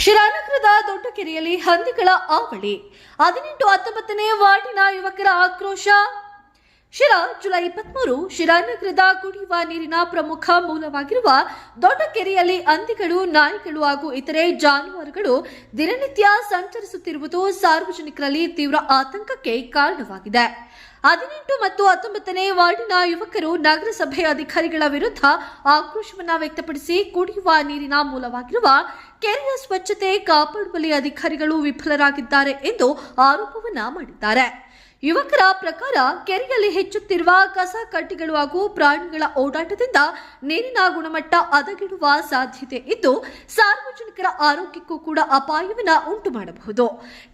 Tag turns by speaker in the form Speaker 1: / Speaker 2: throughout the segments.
Speaker 1: ಶಿರಾನಗರದ ದೊಡ್ಡಕೆರೆಯಲ್ಲಿ ಹಂದಿಗಳ ಹಾವಳಿ 18-19ನೇ ವಾರ್ಡಿನ ಯುವಕರ ಆಕ್ರೋಶ. ಜುಲೈ 23 ಶಿರಾನಗರದ ಕುಡಿಯುವ ನೀರಿನ ಪ್ರಮುಖ ಮೂಲವಾಗಿರುವ ದೊಡ್ಡಕೆರೆಯಲ್ಲಿ ಹಂದಿಗಳು, ನಾಯಿಗಳು ಹಾಗೂ ಇತರೆ ಜಾನುವಾರುಗಳು ದಿನನಿತ್ಯ ಸಂಚರಿಸುತ್ತಿರುವುದು ಸಾರ್ವಜನಿಕರಲ್ಲಿ ತೀವ್ರ ಆತಂಕಕ್ಕೆ ಕಾರಣವಾಗಿದೆ. 18 ಮತ್ತು 19ನೇ ವಾರ್ಡಿನ ಯುವಕರು ನಗರಸಭೆ ಅಧಿಕಾರಿಗಳ ವಿರುದ್ಧ ಆಕ್ರೋಶವನ್ನು ವ್ಯಕ್ತಪಡಿಸಿ ಕುಡಿಯುವ ನೀರಿನ ಮೂಲವಾಗಿರುವ ಕೆರೆಯ ಸ್ವಚ್ಛತೆ ಕಾಪಾಡುವಲ್ಲಿ ಅಧಿಕಾರಿಗಳು ವಿಫಲರಾಗಿದ್ದಾರೆ ಎಂದು ಆರೋಪವನ್ನ ಮಾಡಿದ್ದಾರೆ. ಯುವಕರ ಪ್ರಕಾರ ಕೆರೆಯಲ್ಲಿ ಹೆಚ್ಚುತ್ತಿರುವ ಕಸ ಕಡ್ಡಿಗಳು ಹಾಗೂ ಪ್ರಾಣಿಗಳ ಓಡಾಟದಿಂದ ನೀರಿನ ಗುಣಮಟ್ಟ ಹದಗೆಡುವ ಸಾಧ್ಯತೆ ಇದ್ದು ಸಾರ್ವಜನಿಕರ ಆರೋಗ್ಯಕ್ಕೂ ಕೂಡ ಅಪಾಯವನ್ನು ಉಂಟು ಮಾಡಬಹುದು.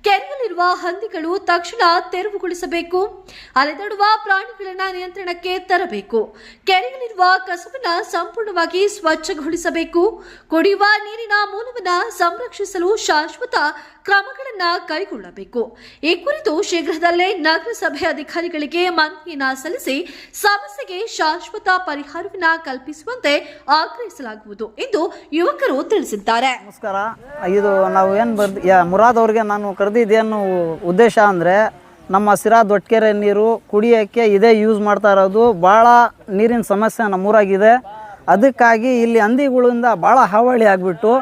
Speaker 1: ಕೆರೆಯಲ್ಲಿರುವ ಹಂದಿಗಳು ತಕ್ಷಣ ತೆರವುಗೊಳಿಸಬೇಕು. ಅಲೆದಾಡುವ ಪ್ರಾಣಿಗಳನ್ನು ನಿಯಂತ್ರಣಕ್ಕೆ ತರಬೇಕು. ಕೆರೆಯಲ್ಲಿರುವ ಕಸವನ್ನು ಸಂಪೂರ್ಣವಾಗಿ ಸ್ವಚ್ಛಗೊಳಿಸಬೇಕು. ಕುಡಿಯುವ ನೀರಿನ ಮೂಲವನ್ನು ಸಂರಕ್ಷಿಸಲು ಶಾಶ್ವತ ಕ್ರಮಗಳನ್ನು ಕೈಗೊಳ್ಳಬೇಕು. ಈ ಕುರಿತು ಶೀಘ್ರದಲ್ಲೇ ನಗರಸಭೆ ಅಧಿಕಾರಿಗಳಿಗೆ ಮನವಿಯನ್ನ ಸಲ್ಲಿಸಿ ಸಮಸ್ಯೆಗೆ ಶಾಶ್ವತ ಪರಿಹಾರವನ್ನು ಕಲ್ಪಿಸುವಂತೆ ಆಗ್ರಹಿಸಲಾಗುವುದು ಎಂದು ಯುವಕರು ತಿಳಿಸಿದ್ದಾರೆ.
Speaker 2: ನಮಸ್ಕಾರ. ಇದು ನಾವು ಮುರಾದ್ ಅವ್ರಿಗೆ ನಾನು ಕರೆದಿದ್ದೇನು ಉದ್ದೇಶ ಅಂದರೆ, ನಮ್ಮ ಸಿರಾ ದೊಡ್ಡಕೆರೆ ನೀರು ಕುಡಿಯೋಕ್ಕೆ ಇದೇ ಯೂಸ್ ಮಾಡ್ತಾ ಇರೋದು. ಭಾಳ ನೀರಿನ ಸಮಸ್ಯೆ ನಮ್ಮೂರಾಗಿದೆ. ಅದಕ್ಕಾಗಿ ಇಲ್ಲಿ ಹಂದಿಗಳಿಂದ ಭಾಳ ಹಾವಳಿ ಆಗಿಬಿಟ್ಟು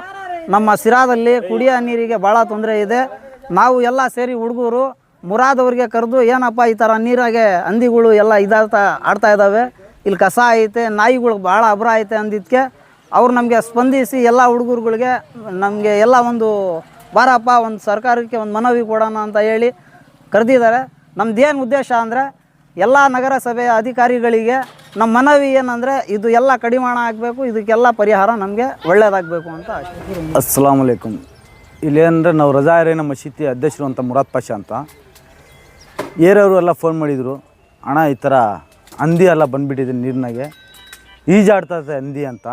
Speaker 2: ನಮ್ಮ ಸಿರಾದಲ್ಲಿ ಕುಡಿಯೋ ನೀರಿಗೆ ಭಾಳ ತೊಂದರೆ ಇದೆ. ನಾವು ಎಲ್ಲ ಸೇರಿ ಹುಡುಗರು ಮುರಾದ್ ಅವ್ರಿಗೆ ಕರೆದು, ಏನಪ್ಪ ಈ ಥರ ನೀರಾಗೆ ಹಂದಿಗಳು ಎಲ್ಲ ಆಡ್ತಾ ಇದ್ದಾವೆ, ಇಲ್ಲಿ ಕಸ ಐತೆ, ನಾಯಿಗಳು ಭಾಳ ಅಬ್ರ ಐತೆ ಅಂದಿದ್ದಕ್ಕೆ ಅವ್ರು ನಮಗೆ ಸ್ಪಂದಿಸಿ ಎಲ್ಲ ಹುಡುಗರುಗಳಿಗೆ ನಮಗೆ ಎಲ್ಲ ಒಂದು ಬಾರಪ್ಪ ಒಂದು ಸರ್ಕಾರಕ್ಕೆ ಒಂದು ಮನವಿ ಕೊಡೋಣ ಅಂತ ಹೇಳಿ ಕರೆದಿದ್ದಾರೆ. ನಮ್ಮದೇನು ಉದ್ದೇಶ ಅಂದರೆ, ಎಲ್ಲ ನಗರಸಭೆಯ ಅಧಿಕಾರಿಗಳಿಗೆ ನಮ್ಮ ಮನವಿ ಏನಂದರೆ, ಇದು ಎಲ್ಲ ಕಡಿವಾಣ ಆಗಬೇಕು, ಇದಕ್ಕೆಲ್ಲ ಪರಿಹಾರ ನಮಗೆ ಒಳ್ಳೆಯದಾಗಬೇಕು ಅಂತ.
Speaker 3: ಅಸ್ಸಲಾಮ್ ಅಲೈಕುಮ್. ಇಲ್ಲೇನಂದರೆ ನಾವು ರಜಾ ಏರಿಯಾ ಮಸೀದಿ ಅಧ್ಯಕ್ಷರು ಅಂತ ಮುರಾದ್ ಪಾಷಾ ಅಂತ ಏರಿಯವರು ಎಲ್ಲ ಫೋನ್ ಮಾಡಿದರು. ಅಣ್ಣ ಈ ಥರ ಹಂದಿ ಎಲ್ಲ ಬಂದುಬಿಟ್ಟಿದೆ, ನೀರಿನಾಗೆ ಈಜಾಡ್ತದೆ ಹಂದಿ ಅಂತ,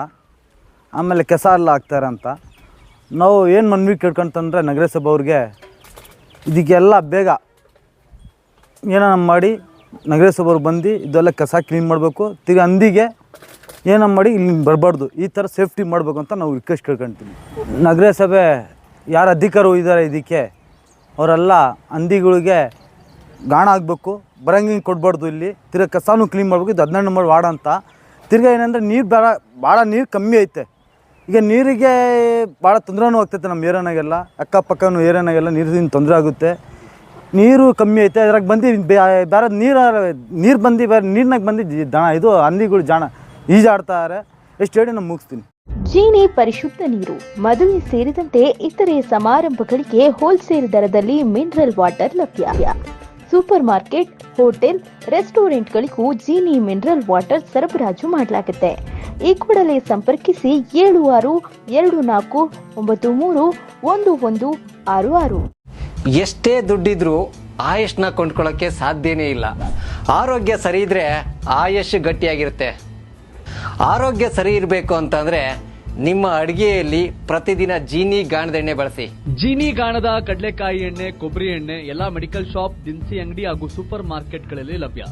Speaker 3: ಆಮೇಲೆ ಕೆಸ ಎಲ್ಲ ಹಾಕ್ತಾರೆ ಅಂತ. ನಾವು ಏನು ಮನವಿ ಕೇಳ್ಕೊಂತಂದರೆ ನಗರಸಭೆ ಅವ್ರಿಗೆ ಇದಕ್ಕೆಲ್ಲ ಬೇಗ ಏನೋ ಮಾಡಿ ನಗರಸಭೆಯವ್ರು ಬಂದು ಇದೆಲ್ಲ ಕಸ ಕ್ಲೀನ್ ಮಾಡಬೇಕು. ತಿರ್ಗಿ ಹಂದಿಗೆ ಏನೋ ಮಾಡಿ ಇಲ್ಲಿ ಬರಬಾರ್ದು, ಈ ಥರ ಸೇಫ್ಟಿ ಮಾಡಬೇಕು ಅಂತ ನಾವು ರಿಕ್ವೆಸ್ಟ್ ಕೇಳ್ಕೊಳ್ತೀವಿ. ನಗರಸಭೆ ಯಾರು ಅಧಿಕಾರಿಗಳು ಇದ್ದಾರೆ ಇದಕ್ಕೆ, ಅವರೆಲ್ಲ ಹಂದಿಗಳಿಗೆ ಗಾಣ ಆಗಬೇಕು, ಬರಂಗಿಂಗೆ ಕೊಡಬಾರ್ದು. ಇಲ್ಲಿ ತಿರ್ಗಿ ಕಸನೂ ಕ್ಲೀನ್ ಮಾಡಬೇಕು. ಇದು 19 ಮಾಡಿ ವಾಡ ಅಂತ. ತಿರ್ಗಿ ಏನಂದರೆ ನೀರು ಭಾಳ ನೀರು ಕಮ್ಮಿ ಐತೆ. ಈಗ ನೀರಿಗೆ ಭಾಳ ತೊಂದರೆನೂ ಆಗ್ತೈತೆ ನಮ್ಮ ಏರಿಯಾನಾಗೆಲ್ಲ, ಅಕ್ಕಪಕ್ಕನೂ ಏರಿಯಾನಾಗೆಲ್ಲ ನೀರಿನ ತೊಂದರೆ ಆಗುತ್ತೆ. ನೀರು ಕಮ್ಮಿ ಐತೆ. ಅದ್ರಾಗ ಬಂದು ಬೇರೆ ನೀರು ಬಂದು ಬೇರೆ ನೀರಿನಾಗ ಬಂದು ಹಂದಿಗಳು ಈಜಾಡ್ತಾರೆ. ಎಷ್ಟು ಹೇಳಿ ನಾನು ಮುಗಿಸ್ತೀನಿ.
Speaker 4: ಜೀನಿ ಪರಿಶುದ್ಧ ನೀರು, ಮದುವೆ ಸೇರಿದಂತೆ ಇತರೆ ಸಮಾರಂಭಗಳಿಗೆ ಹೋಲ್ಸೇಲ್ ದರದಲ್ಲಿ ಮಿನರಲ್ ವಾಟರ್ ಲಭ್ಯ. ಸೂಪರ್ ಮಾರ್ಕೆಟ್, ಹೋಟೆಲ್, ರೆಸ್ಟೋರೆಂಟ್ಗಳಿಗೂ ಜೀನಿ ಮಿನರಲ್ ವಾಟರ್ ಸರಬರಾಜು ಮಾಡಲಾಗುತ್ತೆ. ಈ ಕೂಡಲೇ ಸಂಪರ್ಕಿಸಿ 7624931166.
Speaker 5: ಎಷ್ಟೇ ದುಡ್ಡಿದ್ರೂ ಆಯುಷ್ನ ಕೊಂಡ್ಕೊಳ್ಳೋಕ್ಕೆ ಸಾಧ್ಯನೇ ಇಲ್ಲ. ಆರೋಗ್ಯ ಸರಿ ಇದ್ರೆ ಆಯುಷ್ ಗಟ್ಟಿಯಾಗಿರುತ್ತೆ. ಆರೋಗ್ಯ ಸರಿ ಇರಬೇಕು ಅಂತಂದ್ರೆ ನಿಮ್ಮ ಅಡಿಗೆಯಲ್ಲಿ ಪ್ರತಿದಿನ ಜೀನಿ ಗಾಣದ ಎಣ್ಣೆ ಬಳಸಿ.
Speaker 6: ಜೀನಿ ಗಾಣದ ಕಡಲೆಕಾಯಿ ಎಣ್ಣೆ, ಕೊಬ್ಬರಿ ಎಣ್ಣೆ ಎಲ್ಲ ಮೆಡಿಕಲ್ ಶಾಪ್, ದಿನಸಿ ಅಂಗಡಿ ಹಾಗೂ ಸೂಪರ್ ಮಾರ್ಕೆಟ್ಗಳಲ್ಲಿ ಲಭ್ಯ.